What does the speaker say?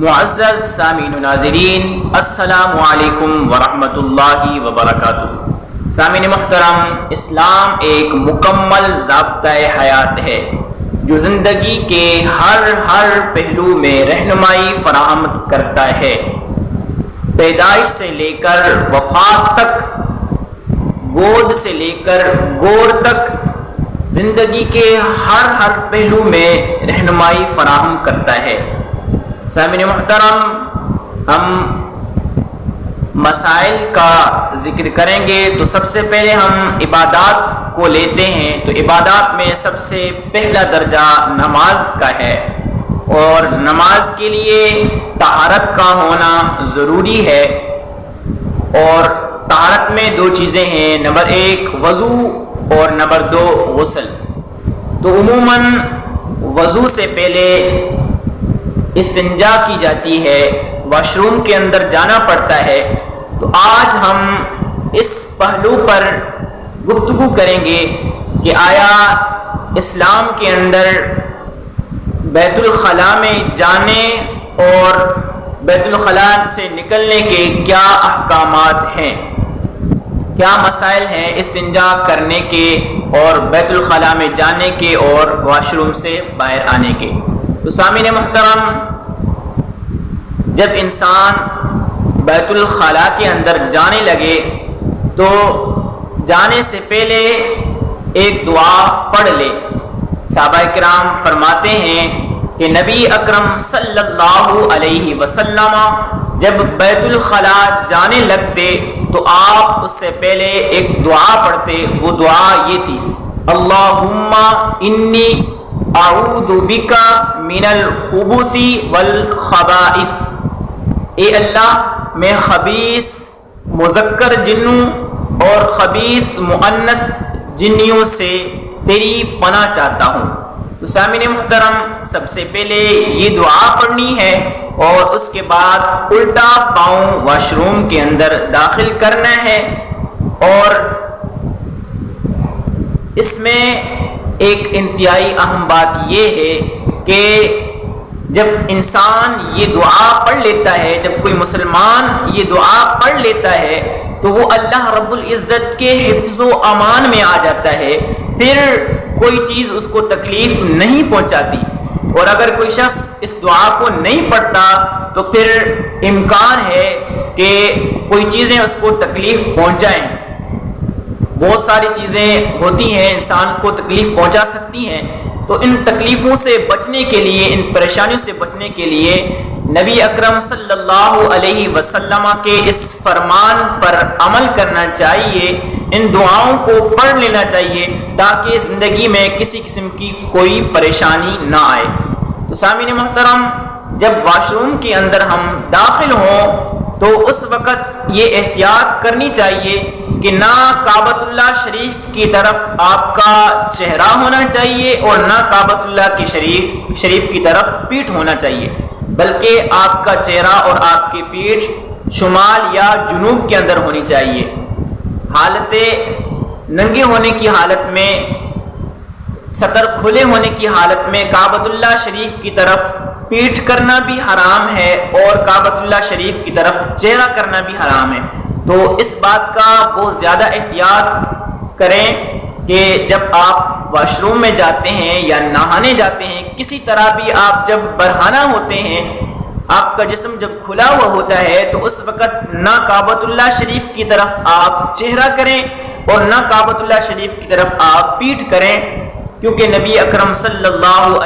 معزز سامعین و ناظرین، السلام علیکم ورحمۃ اللہ وبرکاتہ۔ سامعین محترم، اسلام ایک مکمل ضابطۂ حیات ہے جو زندگی کے ہر پہلو میں رہنمائی فراہم کرتا ہے۔ پیدائش سے لے کر وفات تک، گود سے لے کر گور تک، زندگی کے ہر پہلو میں رہنمائی فراہم کرتا ہے۔ سامعین محترم، ہم مسائل کا ذکر کریں گے تو سب سے پہلے ہم عبادات کو لیتے ہیں، تو عبادات میں سب سے پہلا درجہ نماز کا ہے، اور نماز کے لیے طہارت کا ہونا ضروری ہے۔ اور طہارت میں دو چیزیں ہیں، نمبر 1 وضو اور نمبر 2 غسل۔ تو عموماً وضو سے پہلے استنجا کی جاتی ہے، واش روم کے اندر جانا پڑتا ہے۔ تو آج ہم اس پہلو پر گفتگو کریں گے کہ آیا اسلام کے اندر بیت الخلاء میں جانے اور بیت الخلاء سے نکلنے کے کیا احکامات ہیں، کیا مسائل ہیں استنجا کرنے کے اور بیت الخلاء میں جانے کے اور واش روم سے باہر آنے کے۔ تو سامعین محترم، جب انسان بیت الخلاء کے اندر جانے لگے تو جانے سے پہلے ایک دعا پڑھ لے۔ صحابہ کرام فرماتے ہیں کہ نبی اکرم صلی اللہ علیہ وسلم جب بیت الخلاء جانے لگتے تو آپ اس سے پہلے ایک دعا پڑھتے، وہ دعا یہ تھی: اللہم انی اعوذ بک من الخبث والخبائث۔ اے اللہ، میں خبیث مذکر جنوں اور خبیث مؤنث جنیوں سے تیری پناہ چاہتا ہوں۔ تو سامعین محترم، سب سے پہلے یہ دعا پڑھنی ہے اور اس کے بعد الٹا پاؤں واش روم کے اندر داخل کرنا ہے۔ اور اس میں ایک انتہائی اہم بات یہ ہے کہ جب انسان یہ دعا پڑھ لیتا ہے، جب کوئی مسلمان یہ دعا پڑھ لیتا ہے تو وہ اللہ رب العزت کے حفظ و امان میں آ جاتا ہے، پھر کوئی چیز اس کو تکلیف نہیں پہنچاتی۔ اور اگر کوئی شخص اس دعا کو نہیں پڑھتا تو پھر امکان ہے کہ کوئی چیزیں اس کو تکلیف پہنچائیں۔ بہت ساری چیزیں ہوتی ہیں انسان کو تکلیف پہنچا سکتی ہیں، تو ان تکلیفوں سے بچنے کے لیے، ان پریشانیوں سے بچنے کے لیے نبی اکرم صلی اللہ علیہ وسلم کے اس فرمان پر عمل کرنا چاہیے، ان دعاؤں کو پڑھ لینا چاہیے تاکہ زندگی میں کسی قسم کی کوئی پریشانی نہ آئے۔ تو سامعین محترم، جب واش روم کے اندر ہم داخل ہوں تو اس وقت یہ احتیاط کرنی چاہیے کہ نہ کعبۃ اللہ شریف کی طرف آپ کا چہرہ ہونا چاہیے اور نہ کعبۃ اللہ کی شریف کی طرف پیٹھ ہونا چاہیے، بلکہ آپ کا چہرہ اور آپ کی پیٹھ شمال یا جنوب کے اندر ہونی چاہیے۔ حالت ننگے ہونے کی حالت میں، سطر کھلے ہونے کی حالت میں کعبۃ اللہ شریف کی طرف پیٹھ کرنا بھی حرام ہے اور کعبۃ اللہ شریف کی طرف چہرہ کرنا بھی حرام ہے۔ تو اس بات کا بہت زیادہ احتیاط کریں کہ جب آپ واش روم میں جاتے ہیں یا نہانے جاتے ہیں، کسی طرح بھی آپ جب برہنہ ہوتے ہیں، آپ کا جسم جب کھلا ہوا ہوتا ہے تو اس وقت نہ کعبۃ اللہ شریف کی طرف آپ چہرہ کریں اور نہ کعبۃ اللہ شریف کی طرف آپ پیٹھ کریں، کیونکہ نبی اکرم صلی اللہ